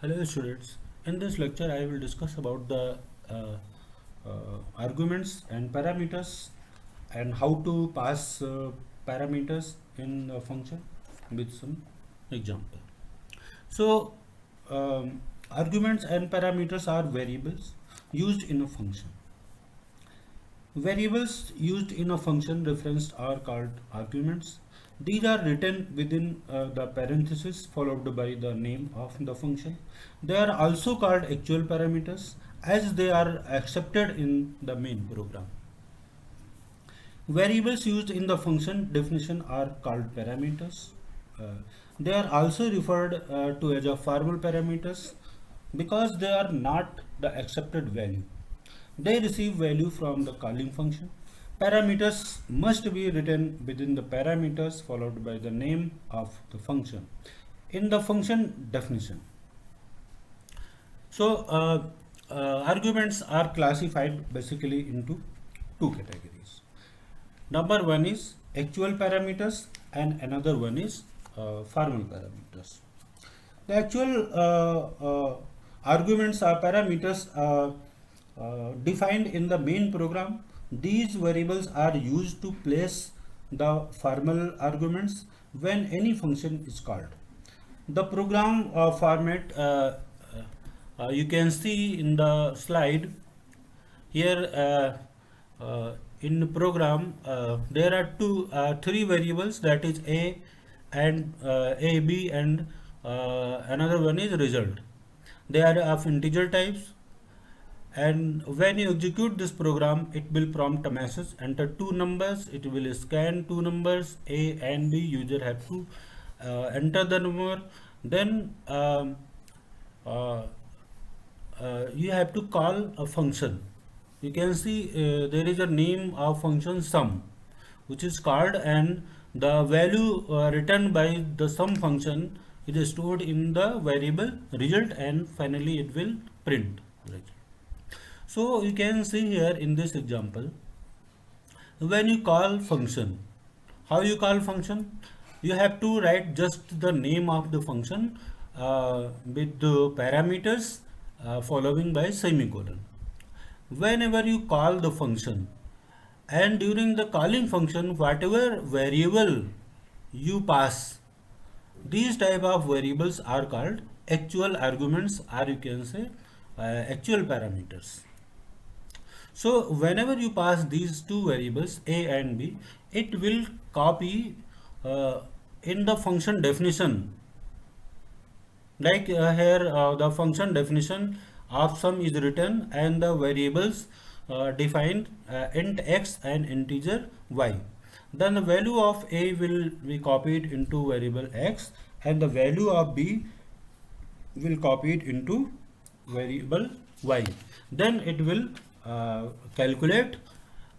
Hello students, in this lecture I will discuss about the arguments and parameters and how to pass parameters in a function with some example. So arguments and parameters are variables used in a function. Variables used in a function referenced are called arguments. These are written within the parenthesis followed by the name of the function. They are also called actual parameters as they are accepted in the main program. Variables used in the function definition are called parameters. They are also referred to as a formal parameters because they are not the accepted value. They receive value from the calling function. Parameters must be written within the parameters followed by the name of the function in the function definition. So arguments are classified basically into two categories. Number one is actual parameters and another one is formal parameters. The actual arguments are parameters defined in the main program. These variables are used to place the formal arguments when any function is called. The program format you can see in the slide here. In the program there are three variables, that is a and a, b, and another one is result. They are of integer types, and when you execute this program it will prompt a message, enter two numbers. It will scan two numbers a and b. User have to enter the number, then you have to call a function. You can see there is a name of function sum which is called, and the value returned by the sum function is stored in the variable result, and finally it will print result. So you can see here in this example, when you call function, how you call function? You have to write just the name of the function with the parameters following by semicolon. Whenever you call the function, and during the calling function whatever variable you pass, these type of variables are called actual arguments, or you can say actual parameters. So whenever you pass these two variables a and b, it will copy in the function definition. Like here the function definition of sum is written, and the variables defined int x and integer y. Then the value of a will be copied into variable x, and the value of b will copy it into variable y. Then it will calculate,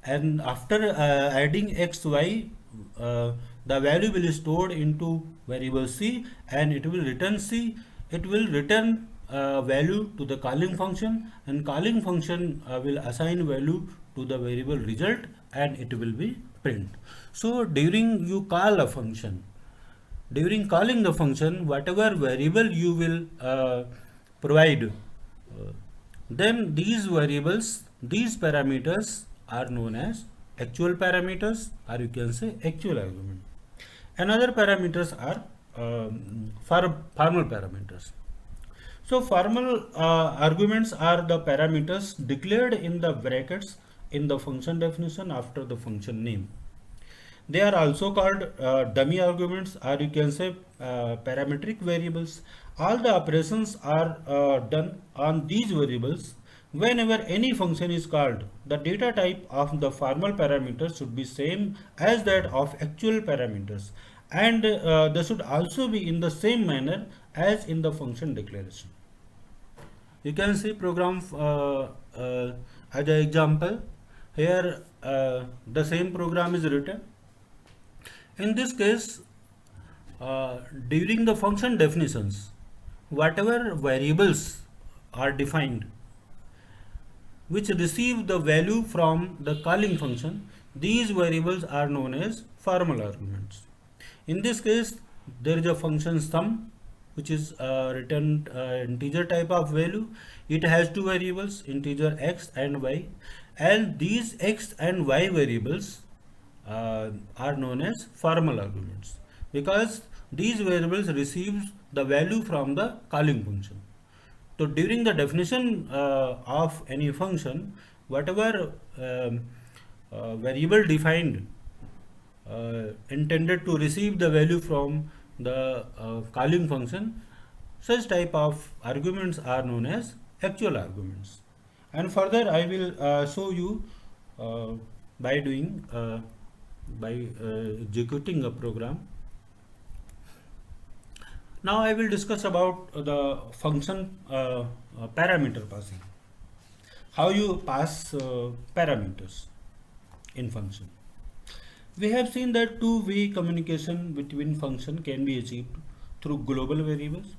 and after adding x, y, the value will be stored into variable c, and it will return c. It will return value to the calling function, and calling function will assign value to the variable result, and it will be print. So during you call a function, during calling the function, whatever variable you will provide, then these variables, these parameters are known as actual parameters, or you can say actual argument. Another parameters are formal parameters. So formal arguments are the parameters declared in the brackets in the function definition after the function name. They are also called dummy arguments, or you can say parametric variables. All the operations are done on these variables. Whenever any function is called, the data type of the formal parameters should be same as that of actual parameters, and they should also be in the same manner as in the function declaration. You can see program as an example. Here the same program is written. In this case, during the function definitions, whatever variables are defined which receive the value from the calling function, these variables are known as formal arguments. In this case, there is a function sum, which is return integer type of value. It has two variables, integer x and y, and these x and y variables are known as formal arguments, because these variables receives the value from the calling function. So during the definition of any function, whatever variable defined intended to receive the value from the calling function, such type of arguments are known as actual arguments. And further I will show you uh, by doing by executing a program. Now I will discuss about the function parameter passing. How you pass parameters in function. We have seen that two-way communication between function can be achieved through global variables.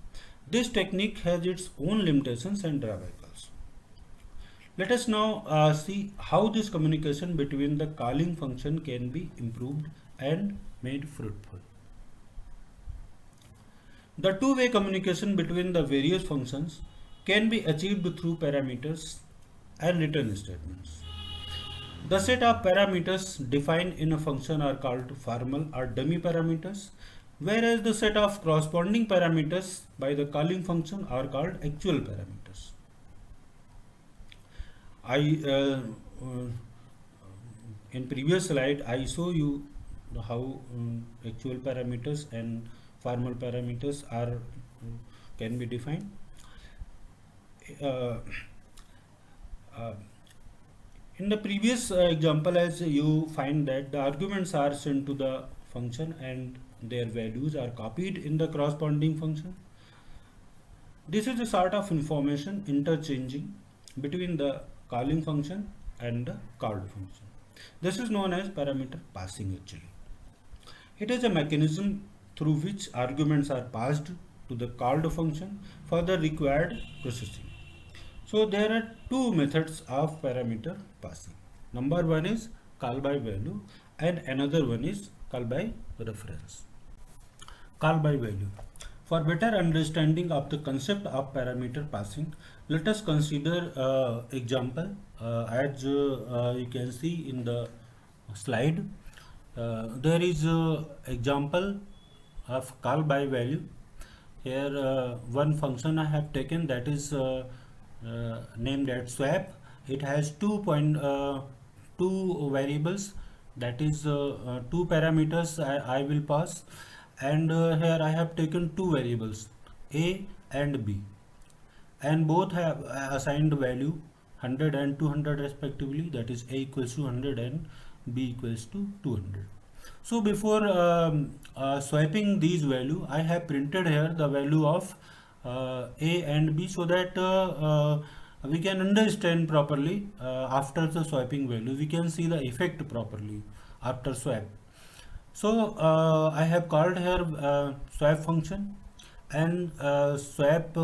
This technique has its own limitations and drawbacks. Let us now see how this communication between the calling function can be improved and made fruitful. The two-way communication between the various functions can be achieved through parameters and return statements. The set of parameters defined in a function are called formal or dummy parameters, whereas the set of corresponding parameters by the calling function are called actual parameters. I in previous slide I show you how actual parameters and formal parameters are can be defined. Uh, uh, in the previous example, as you find that the arguments are sent to the function and their values are copied in the corresponding function. This is a sort of information interchanging between the calling function and the called function. This is known as parameter passing actually. It is a mechanism through which arguments are passed to the called function for the required processing. So there are two methods of parameter passing. Number one is call by value and another one is call by reference. Call by value. For better understanding of the concept of parameter passing, let us consider example as you can see in the slide. There is example of call by value. Here one function I have taken, that is named as swap. It has two variables, that is two parameters I will pass, and here I have taken two variables a and b, and both have assigned value 100 and 200 respectively, that is a equals to 100 and b equals to 200. So before swiping these value, I have printed here the value of a and b, so that we can understand properly after the swiping value, we can see the effect properly after swap. So I have called here swap function, and swap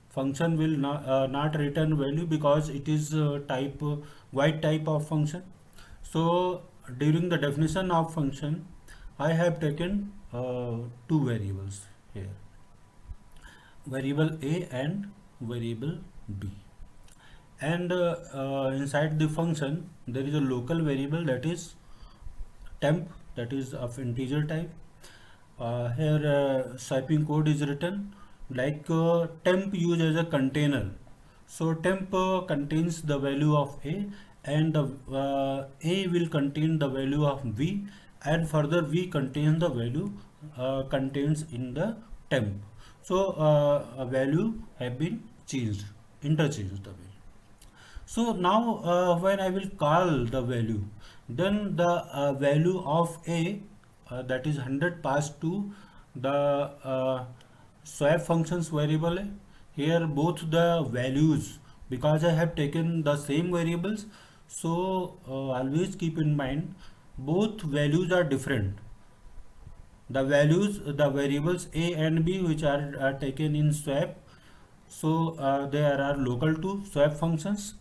function will not return value because it is type void type of function. So during the definition of function, I have taken two variables here, variable a and variable b, and inside the function there is a local variable, that is temp, that is of integer type. Here swiping code is written like temp used as a container. So temp contains the value of a, and the a will contain the value of v, and further v contains the value contains in the temp. So a value have been changed, interchanged the value. So now when I will call the value, then the value of a, that is 100, passed to the swap functions variable a. Here both the values, because I have taken the same variables, so always keep in mind both values are different. The values, the variables a and b which are taken in swap, so there are local to swap functions,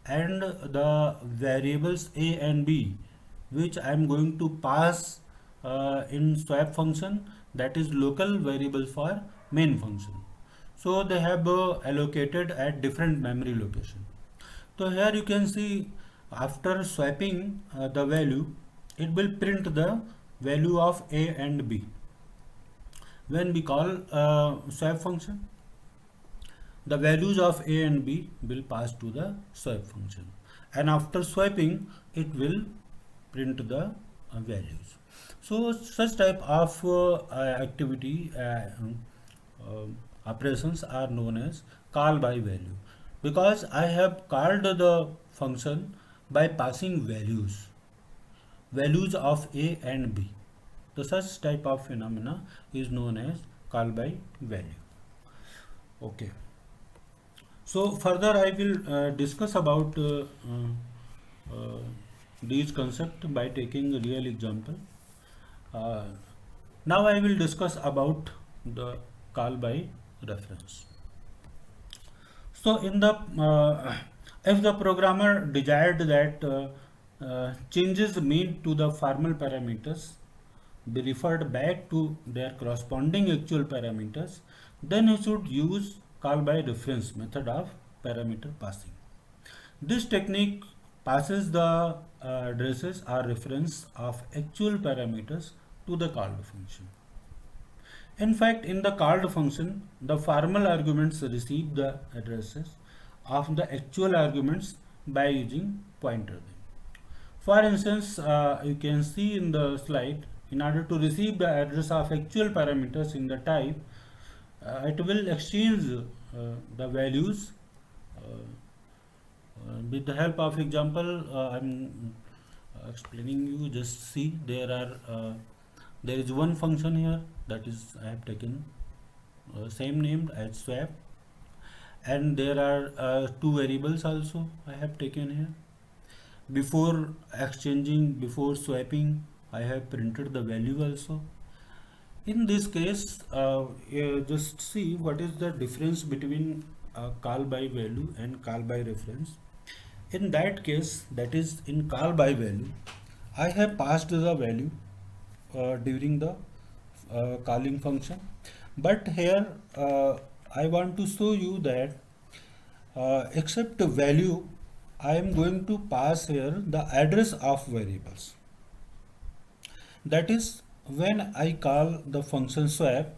and the variables a and b which I am going to pass in swap function, that is local variable for main function. So they have allocated at different memory location. So here you can see after swapping the value, it will print the value of a and b. When we call swap function, the values of a and b will pass to the swap function, and after swapping it will print the values. So such type of activity operations are known as call by value, because I have called the function by passing values of a and b. So such type of phenomena is known as call by value. Okay. So further I will discuss about these concepts by taking a real example. Uh, Now I will discuss about the call by reference. So in the if the programmer desired that changes made to the formal parameters be referred back to their corresponding actual parameters, then he should use call by reference method of parameter passing. This technique passes the addresses or reference of actual parameters to the called function. In fact, in the called function, the formal arguments receive the addresses of the actual arguments by using pointer. For instance, you can see in the slide, in order to receive the address of actual parameters in the type, it will exchange the values with the help of example. I'm explaining you. Just see, there is one function here, that is I have taken same named as swap, and there are two variables also I have taken here. Before exchanging, before swapping, I have printed the value also. In this case, just see what is the difference between call by value and call by reference. In that case, that is in call by value, I have passed the value during the calling function, but here I want to show you that except the value, I am going to pass here the address of variables. That is, when I call the function swap,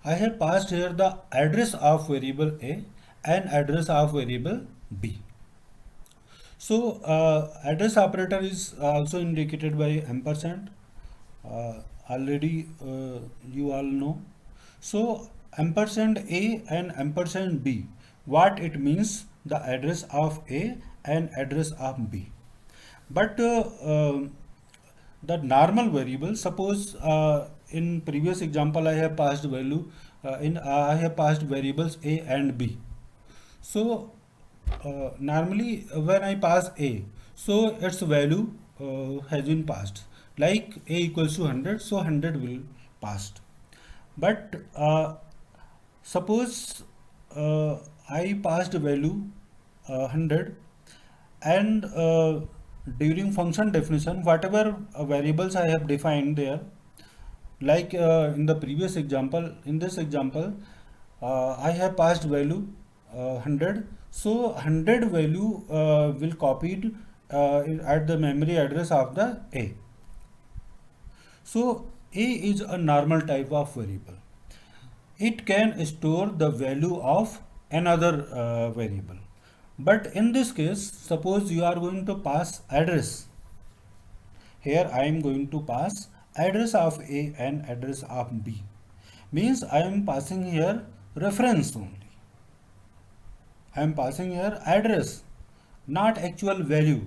I have passed here the address of variable A and address of variable B. So address operator is also indicated by ampersand. Already you all know. So ampersand A and ampersand B, what it means? The address of A and address of B. But the normal variable, suppose in previous example I have passed value I have passed variables A and B. So normally when I pass A, so its value has been passed, like A equals to 100, so 100 will passed. But suppose I passed value 100, and during function definition, whatever variables I have defined there, like in the previous example, in this example I have passed value 100, so 100 value will copied at the memory address of the A. So A is a normal type of variable. It can store the value of another variable. But in this case, suppose you are going to pass address. Here I am going to pass address of A and address of B. Means I am passing here reference only. I am passing here address, not actual value.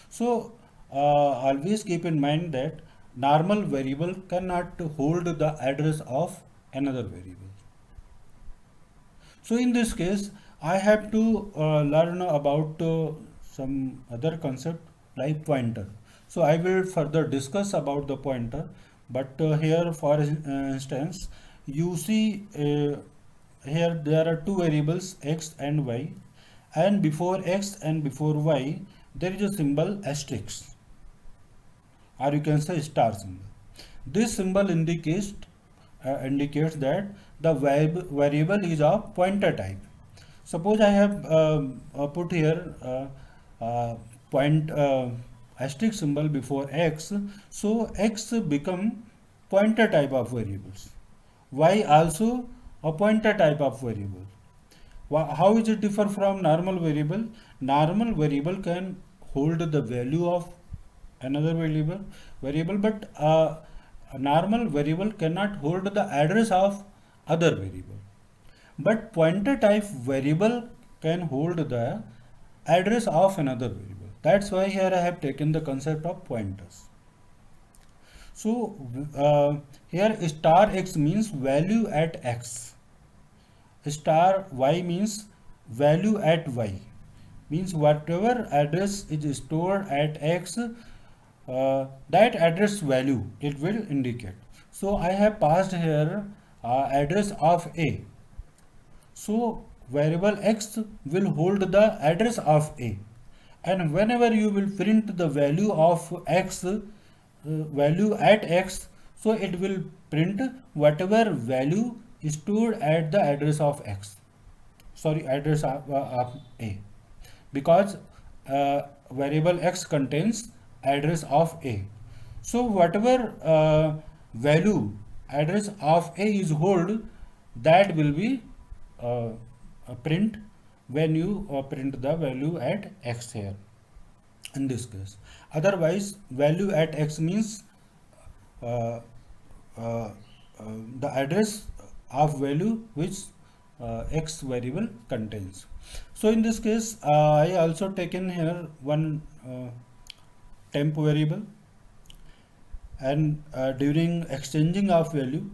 So always keep in mind that normal variable cannot hold the address of another variable. So in this case, I have to learn about some other concept like pointer. So I will further discuss about the pointer, but here for instance, you see here there are two variables x and y, and before x and before y there is a symbol asterisk, or you can say star symbol. This symbol indicates indicates that the variable is of pointer type. Suppose I have put here point asterisk symbol before x, so x become pointer type of variables. Y also a pointer type of variable. How is it differ from normal variable? Normal variable can hold the value of another variable, but a normal variable cannot hold the address of other variable. But pointer type variable can hold the address of another variable. That's why here I have taken the concept of pointers. So here star x means value at x, star y means value at y, means whatever address is stored at x, that address value it will indicate. So I have passed here address of a. So variable x will hold the address of a, and whenever you will print the value of x, value at x, so it will print whatever value is stored at the address of x, sorry, address of a, because variable x contains address of a. So whatever value address of a is hold, that will be print when you print the value at x here in this case. Otherwise value at x means uh, uh, the address of value which x variable contains. So in this case I also taken here one temp variable, and during exchanging of value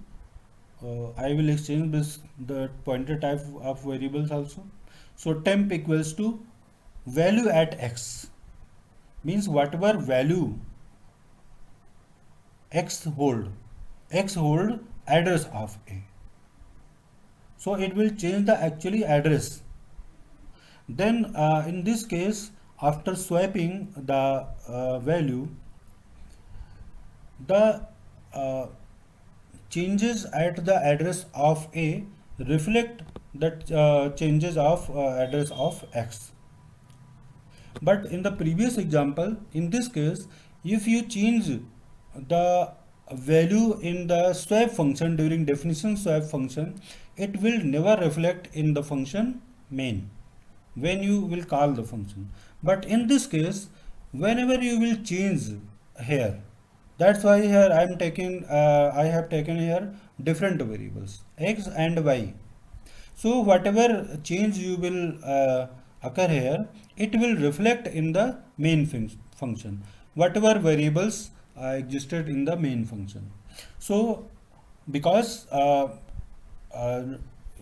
I will exchange this the pointer type of variables also. So temp equals to value at x, means whatever value x hold address of a, so it will change the actually address. Then in this case, after swapping the value, the changes at the address of a reflect the changes of address of x. But in the previous example, in this case, if you change the value in the swap function during definition swap function, it will never reflect in the function main when you will call the function. But in this case, whenever you will change here, that's why here I am taking I have taken here different variables x and y. So whatever change you will occur here, it will reflect in the main function, whatever variables existed in the main function. So because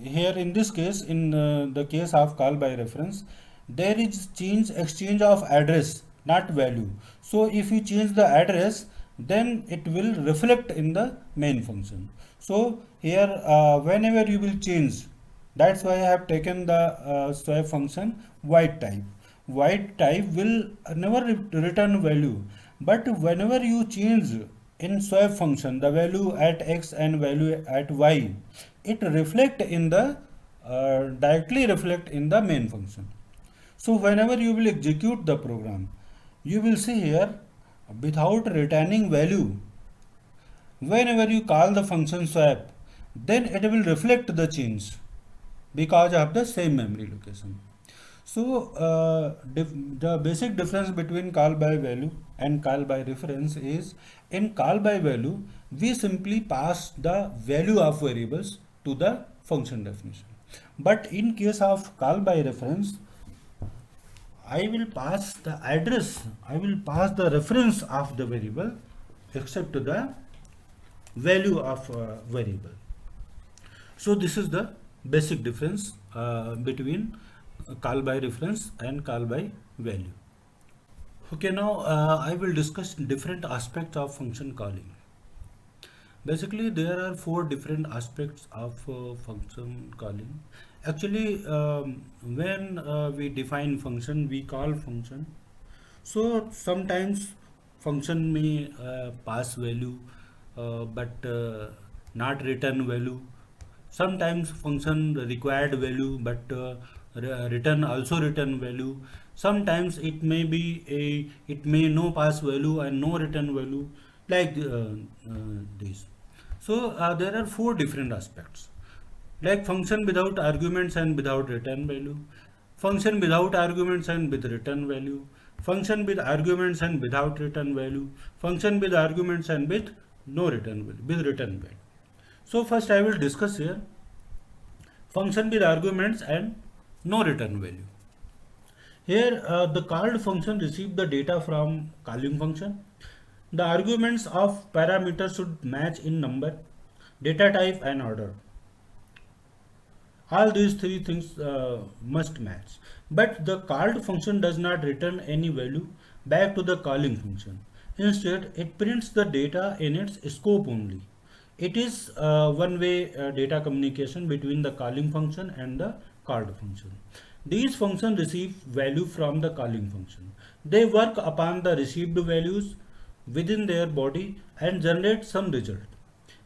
here in this case, in the case of call by reference, there is exchange of address, not value. So if you change the address, then it will reflect in the main function. So here whenever you will change, that's why I have taken the swap function void type. Void type will never return value, but whenever you change in swap function the value at x and value at y, it reflect in the directly reflect in the main function. So whenever you will execute the program, you will see here without returning value, whenever you call the function swap, then it will reflect the change because of the same memory location. So the basic difference between call by value and call by reference is, in call by value we simply pass the value of variables to the function definition, but in case of call by reference I will pass the address, I will pass the reference of the variable except the value of variable. So this is the basic difference between call by reference and call by value. Okay, now I will discuss different aspects of function calling. Basically, there are four different aspects of function calling. Actually, when we define function, we call function. So sometimes function may pass value, but not return value. Sometimes function required value, but return also return value. Sometimes it may be it may no pass value and no return value, like this. So there are four different aspects, like function without arguments and without return value, function without arguments and with return value, function with arguments and without return value, function with arguments and with no return value, with return value. So first I will discuss here function with arguments and no return value. Here the called function receives the data from calling function. The arguments of parameters should match in number, data type and order. All these three things must match. But the called function does not return any value back to the calling function. Instead, it prints the data in its scope only. It is one-way data communication between the calling function and the called function. These functions receive value from the calling function. They work upon the received values within their body and generate some result.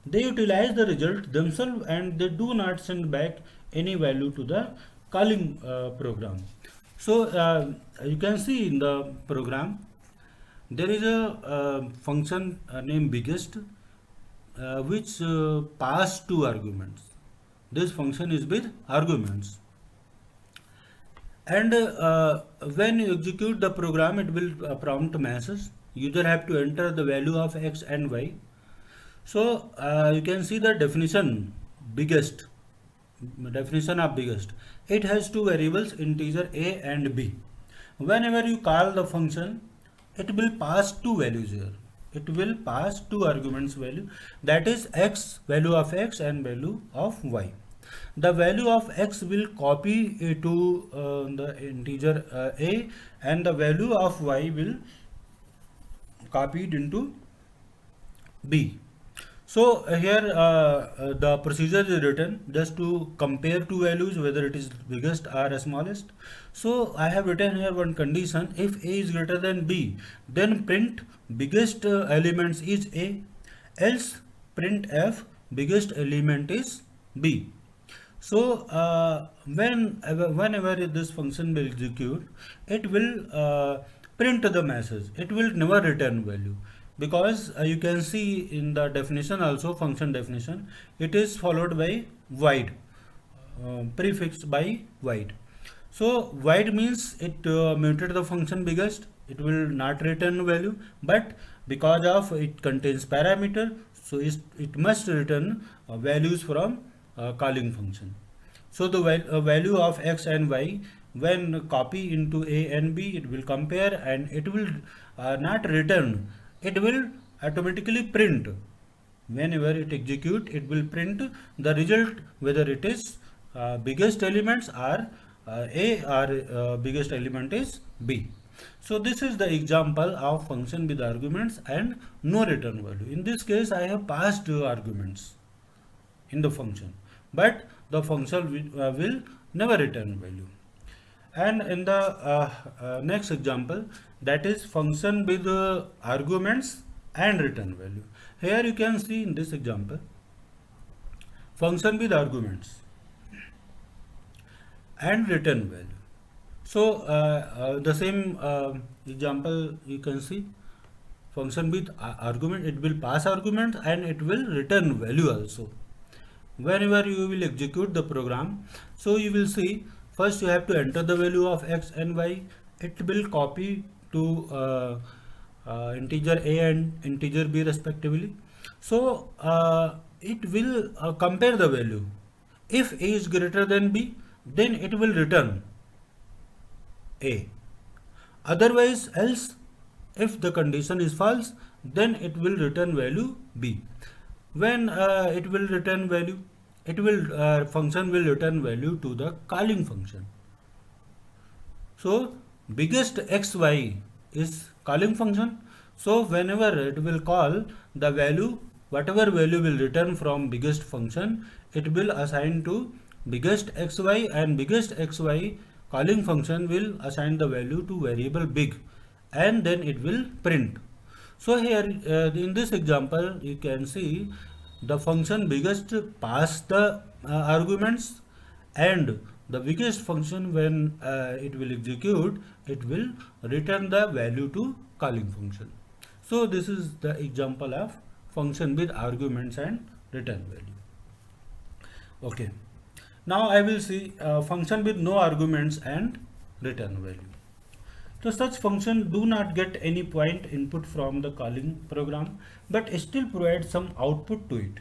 They utilize the result themselves and they do not send back any value to the calling program. So you can see in the program there is a function named biggest which pass two arguments. This function is with arguments, and when you execute the program it will prompt message. User have to enter the value of x and y. So you can see the definition biggest, definition of biggest. It has two variables, integer a and b. Whenever you call the function, it will pass two values here. It will pass two arguments value, that is x, value of x and value of y. The value of x will copy to the integer a, and the value of y will copied into b. So here the procedure is written just to compare two values whether it is biggest or smallest. So I have written here one condition: if a is greater than b, then print biggest elements is a, else print f biggest element is b. So whenever this function will execute, it will print the message. It will never return value, because you can see in the definition also, function definition, it is followed by void, prefixed by void. So void means it muted the function biggest, it will not return value, but because of it contains parameter, so it must return values from calling function. So the value of x and y, when copy into a and b, it will compare and it will not return, it will automatically print. Whenever it execute, it will print the result whether it is biggest elements are a or biggest element is b. So this is the example of function with arguments and no return value. In this case I have passed arguments in the function, but the function will never return value. And in the next example, that is function with arguments and return value. Here you can see in this example function with arguments and return value. So the same example you can see, function with argument, it will pass argument and it will return value also. Whenever you will execute the program, so you will see first you have to enter the value of x and y. It will copy to integer a and integer b respectively. So it will compare the value. If a is greater than b, then it will return a. Otherwise, else, if the condition is false, then it will return value b. When it will return value, it will function will return value to the calling function. So biggest xy is calling function. So whenever it will call the value, whatever value will return from biggest function, it will assign to biggest xy, and biggest xy calling function will assign the value to variable big, and then it will print. So here in this example you can see the function biggest pass the arguments, and the biggest function when it will execute, it will return the value to calling function. So this is the example of function with arguments and return value. Okay. Now I will see function with no arguments and return value. So such function do not get any point input from the calling program, but still provide some output to it.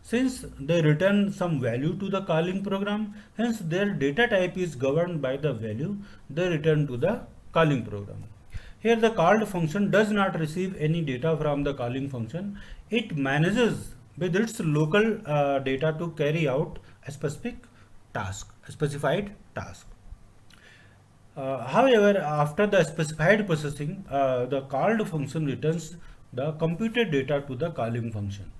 Since they return some value to the calling program, hence their data type is governed by the value they return to the calling program. Here the called function does not receive any data from the calling function. It manages with its local data to carry out a specified task. However, after the specified processing, the called function returns the computed data to the calling function.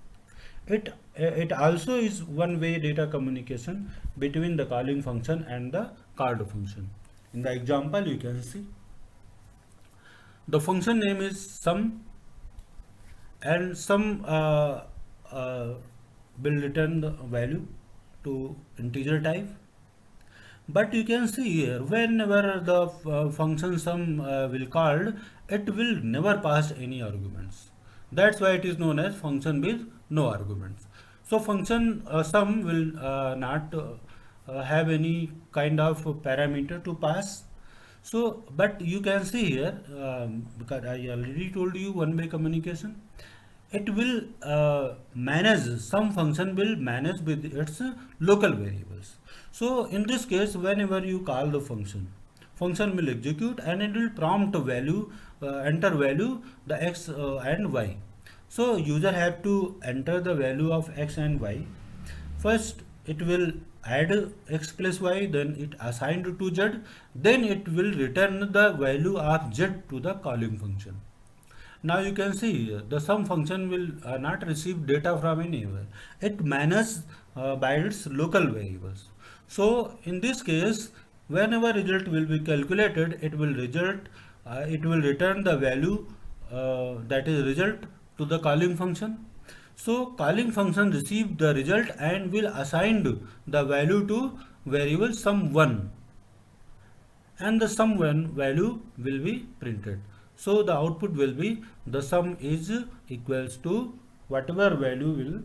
It also is one-way data communication between the calling function and the called function. In the example, you can see the function name is sum, and sum will return the value to integer type. But you can see here, whenever the function sum will called, it will never pass any arguments. That's why it is known as function with no arguments. So function sum will not have any kind of parameter to pass. So, but you can see here, because I already told you one-way communication, it will manage, some function will manage with its local variables. So in this case, whenever you call the function will execute and it will prompt value, enter value the x and y. So user have to enter the value of x and y. First it will add x plus y, then it assigned to z, then it will return the value of z to the calling function. Now you can see the sum function will not receive data from anywhere. It manages by its local variables. So in this case, whenever result will be calculated, it will return the value that is result to the calling function. So calling function receive the result and will assign the value to variable sum1, and the sum1 value will be printed. So the output will be the sum is equals to whatever value will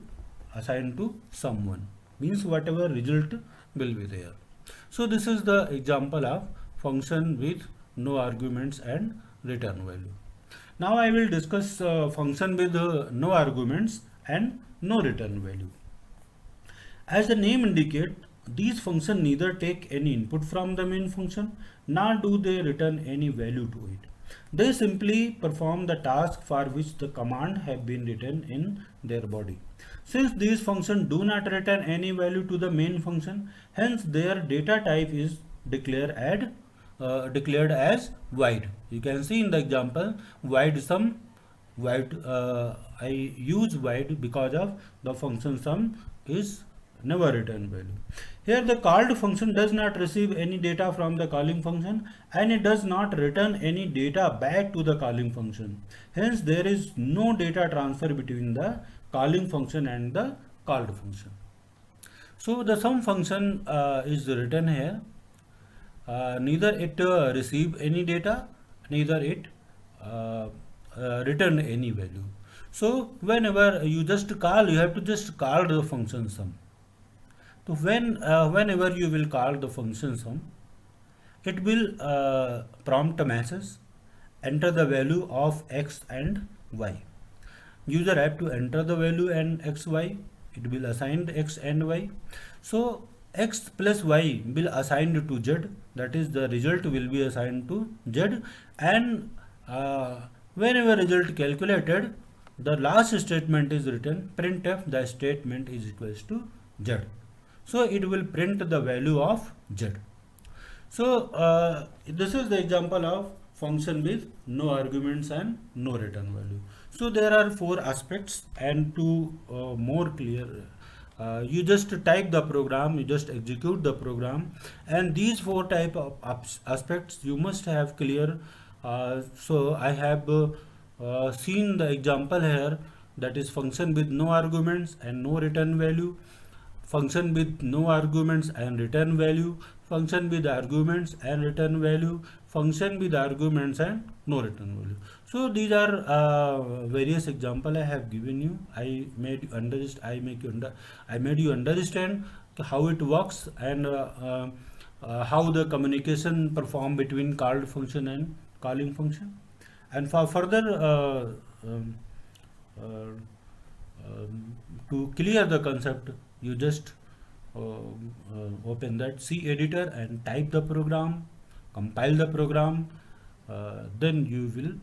assign to sum1, means whatever result will be there. So this is the example of function with no arguments and return value. Now I will discuss function with no arguments and no return value. As the name indicates, these functions neither take any input from the main function nor do they return any value to it. They simply perform the task for which the command have been written in their body. Since these functions do not return any value to the main function, hence their data type is declared as void. You can see in the example void sum, void. I use void because of the function sum is never return value. Here the called function does not receive any data from the calling function and it does not return any data back to the calling function. Hence there is no data transfer between the calling function and the called function. So the sum function is written here. Neither it receive any data, neither it return any value. So whenever you just call, you have to just call the function sum. So whenever you will call the function sum, it will prompt a message, enter the value of x and y. User have to enter the value and x, y. It will assign x and y. So x plus y will assigned to z, that is the result will be assigned to z, and whenever result calculated, the last statement is written printf, the statement is equals to z. So it will print the value of z. So this is the example of function with no arguments and no return value. So there are 4 aspects, and to more clear, you just type the program, you just execute the program, and these 4 type of aspects you must have clear. So I have seen the example here. that is function with no arguments and no return value, function with no arguments and return value, function with arguments and return value, function with arguments and no return value. So these are various example I have given you. I made you understand. I made you understand how it works and how the communication perform between called function and calling function. And for further uh, to clear the concept, you just open that C editor and type the program, compile the program, then you will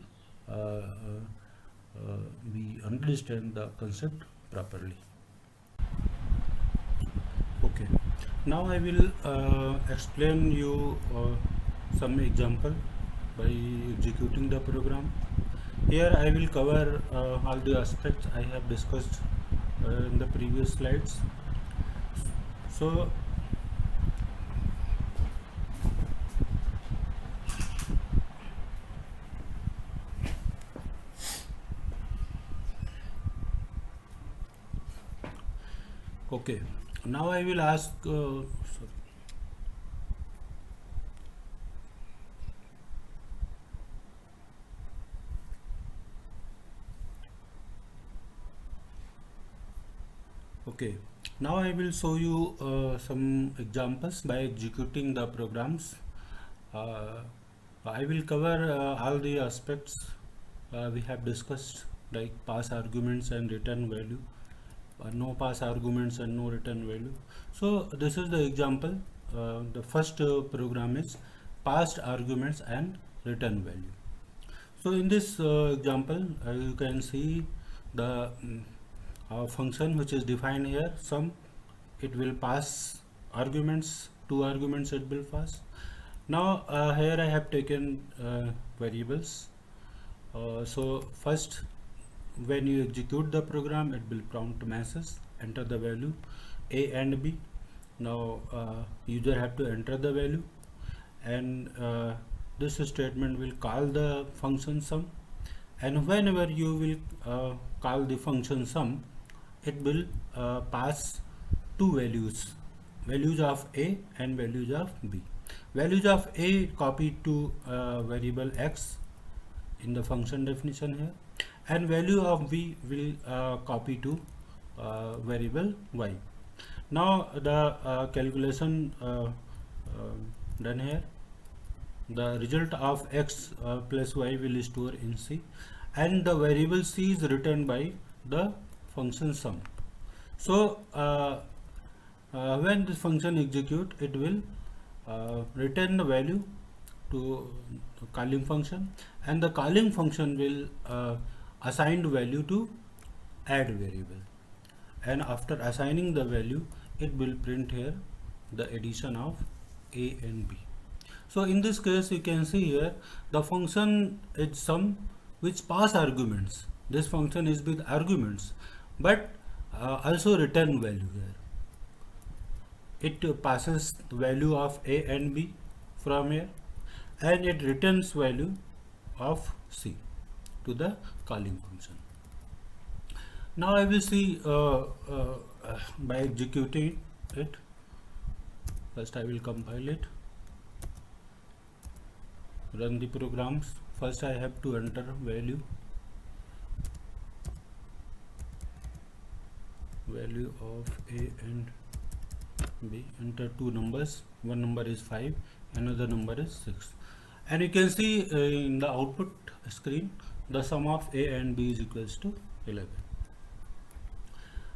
we understand the concept properly. Okay, now I will explain you some example by executing the program. Here I will cover all the aspects I have discussed in the previous slides. So okay, now I will ask sorry. Okay, now I will show you some examples by executing the programs. Uh, I will cover all the aspects we have discussed, like pass arguments and return value, no pass arguments and no return value. So this is the example. The first program is passed arguments and return value. So in this example, you can see the function which is defined here, sum. It will pass arguments, two arguments it will pass. Now here I have taken variables. So first, when you execute the program, it will prompt message, enter the value a and b. Now user have to enter the value, and this statement will call the function sum, and whenever you will call the function sum, it will pass two values of a and values of b. Values of a copied to variable x in the function definition here, and value of b will copy to variable y. Now the calculation done here. The result of x plus y will store in C, and the variable C is returned by the function sum. So when this function execute, it will return the value to calling function, and the calling function will assign the value to add variable, and after assigning the value, it will print here the addition of a and b. So in this case, you can see here the function is sum which pass arguments. This function is with arguments, but also return value here. It passes the value of a and b from here, and it returns value of c to the calling function. Now I will see by executing it. First I will compile it, run the programs. First I have to enter value of a and b. Enter two numbers, one number is 5, another number is 6, and you can see in the output screen the sum of a and b is equals to 11.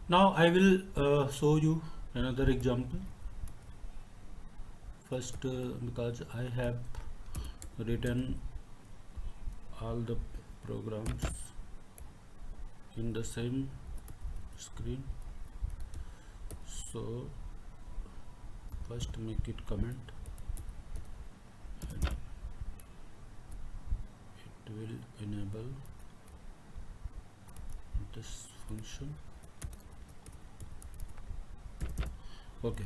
Now I will show you another example. First because I have written all the programs in the same screen, so first make it comment, and it will enable this function. Okay,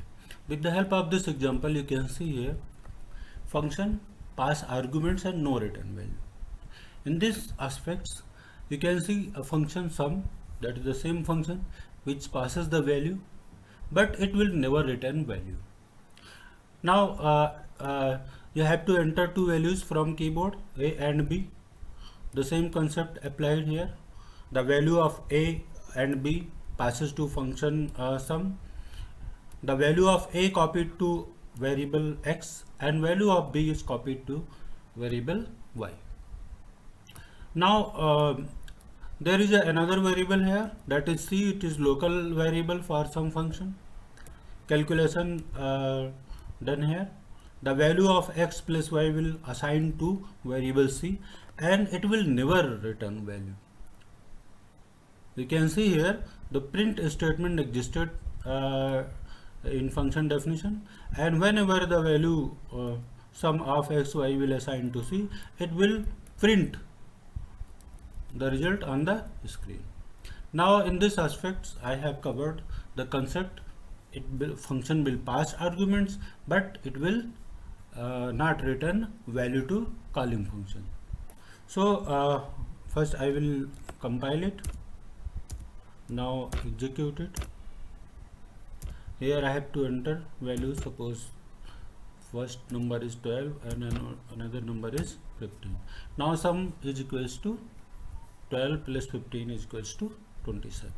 with the help of this example, you can see here function pass arguments and no return value. In these aspects, you can see a function sum that is the same function which passes the value, but it will never return value. Now you have to enter two values from keyboard, A and B. The same concept applied here. The value of A and B passes to function sum. The value of A copied to variable X and value of B is copied to variable Y. Now there is another variable here, that is C. It is local variable for some function. Calculation done here. The value of X plus Y will assign to variable C and it will never return value. You can see here the print statement existed in function definition, and whenever the value sum of X, Y will assign to C, it will print the result on the screen. Now in this aspects I have covered the concept. Function will pass arguments, but it will not return value to calling function. So first I will compile it. Now execute it. Here I have to enter values. Suppose first number is 12 and another number is 15. Now sum is equals to 12 plus 15 is equals to 27.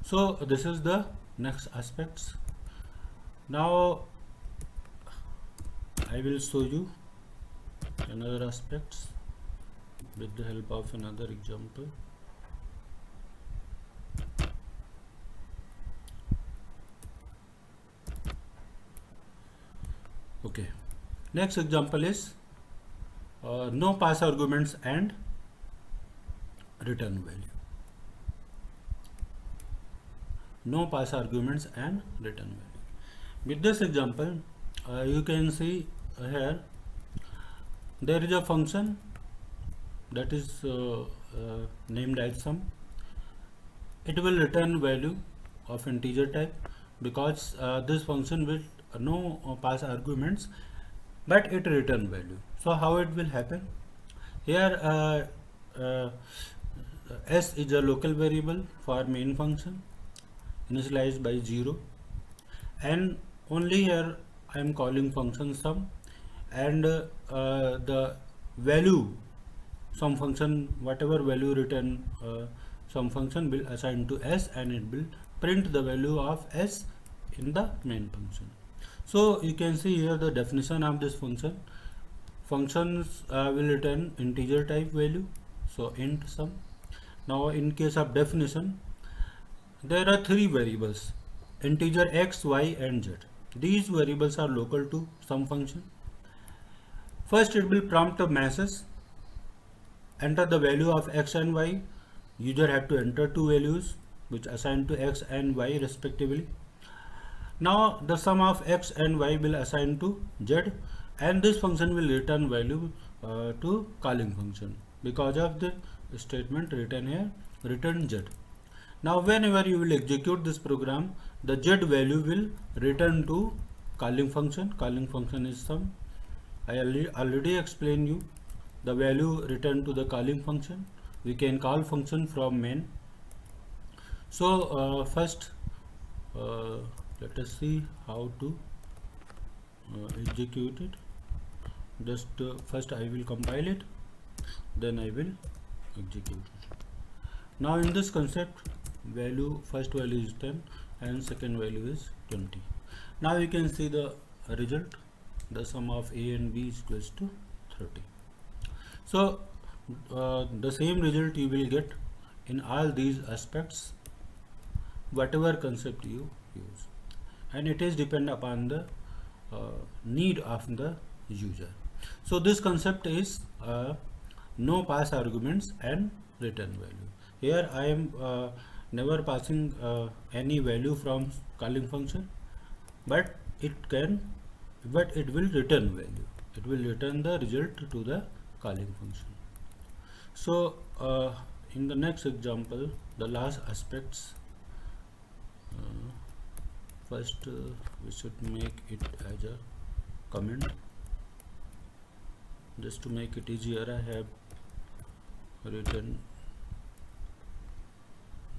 So this is the next aspects. Now I will show you another aspects with the help of another example. Okay, next example is no pass arguments and return value. No pass arguments and return value. With this example, you can see here there is a function that is named as sum. It will return value of integer type because this function will no pass arguments, but it return value. So how it will happen? Here S is a local variable for main function initialized by 0, and only here I am calling function sum, and the value some function, whatever value return some function will assign to S, and it will print the value of S in the main function. So you can see here the definition of this function. Functions will return integer type value, so int sum. Now in case of definition, there are three variables: integer X, Y and Z. These variables are local to some function. First it will prompt a message, enter the value of X and Y. User have to enter two values which assign to X and Y respectively. Now the sum of X and Y will assign to Z, and this function will return value to calling function because of the statement written here, return Z. Now whenever you will execute this program, the Z value will return to calling function. Calling function is sum. I already explained you the value returned to the calling function. We can call function from main. So first let us see how to execute it. Just first I will compile it, then I will execute it. Now in this concept, value, first value is 10 and second value is 20. Now you can see the result. The sum of A and B is equals to 30. So the same result you will get in all these aspects, whatever concept you use, and it is depend upon the need of the user. So this concept is no pass arguments and return value. Here I am never passing any value from calling function, but it will return value. It will return the result to the calling function. So in the next example, the last aspects, first we should make it as a comment. Just to make it easier, I have written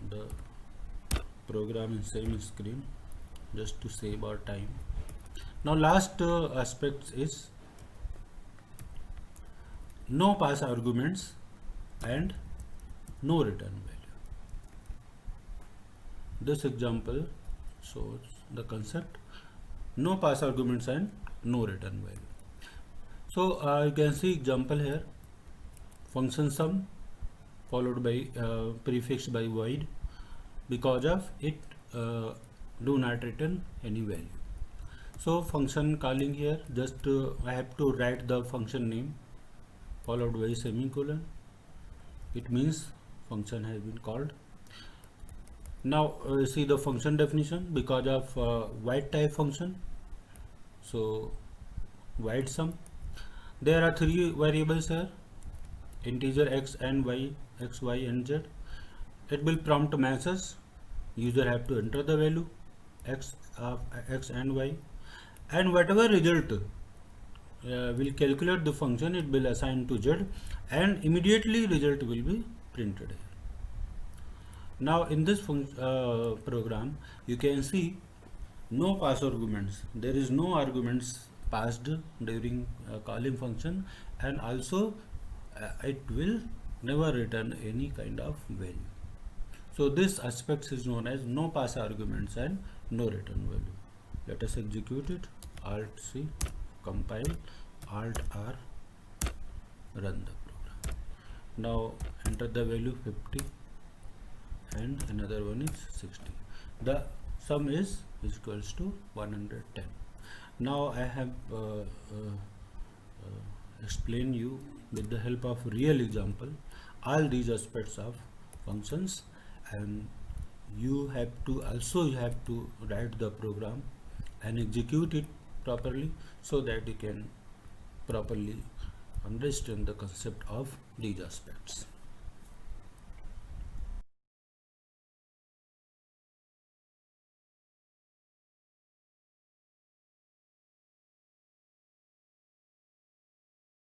the program in same screen just to save our time. Now last aspect is no pass arguments and no return value. This example shows the concept no pass arguments and no return value. So you can see example here, function sum followed by prefixed by void, because of it do not return any value. So function calling here, just I have to write the function name followed by semicolon. It means function has been called. Now see the function definition, because of void type function, so void sum. There are three variables here, integer x and y, x, y and z. It will prompt message, user have to enter the value x and y, and whatever result will calculate the function, it will assign to z, and immediately result will be printed here. Now in this program you can see no pass arguments. There is no arguments passed during calling function, and also it will never return any kind of value. So this aspect is known as no pass arguments and no return value. Let us execute it. Alt C, compile, Alt R, run the program. Now enter the value 50 and another one is 60. The sum is equals to 110. Now I have explained you with the help of real example all these aspects of functions, and you have to write the program and execute it properly, so that you can properly understand the concept of these aspects.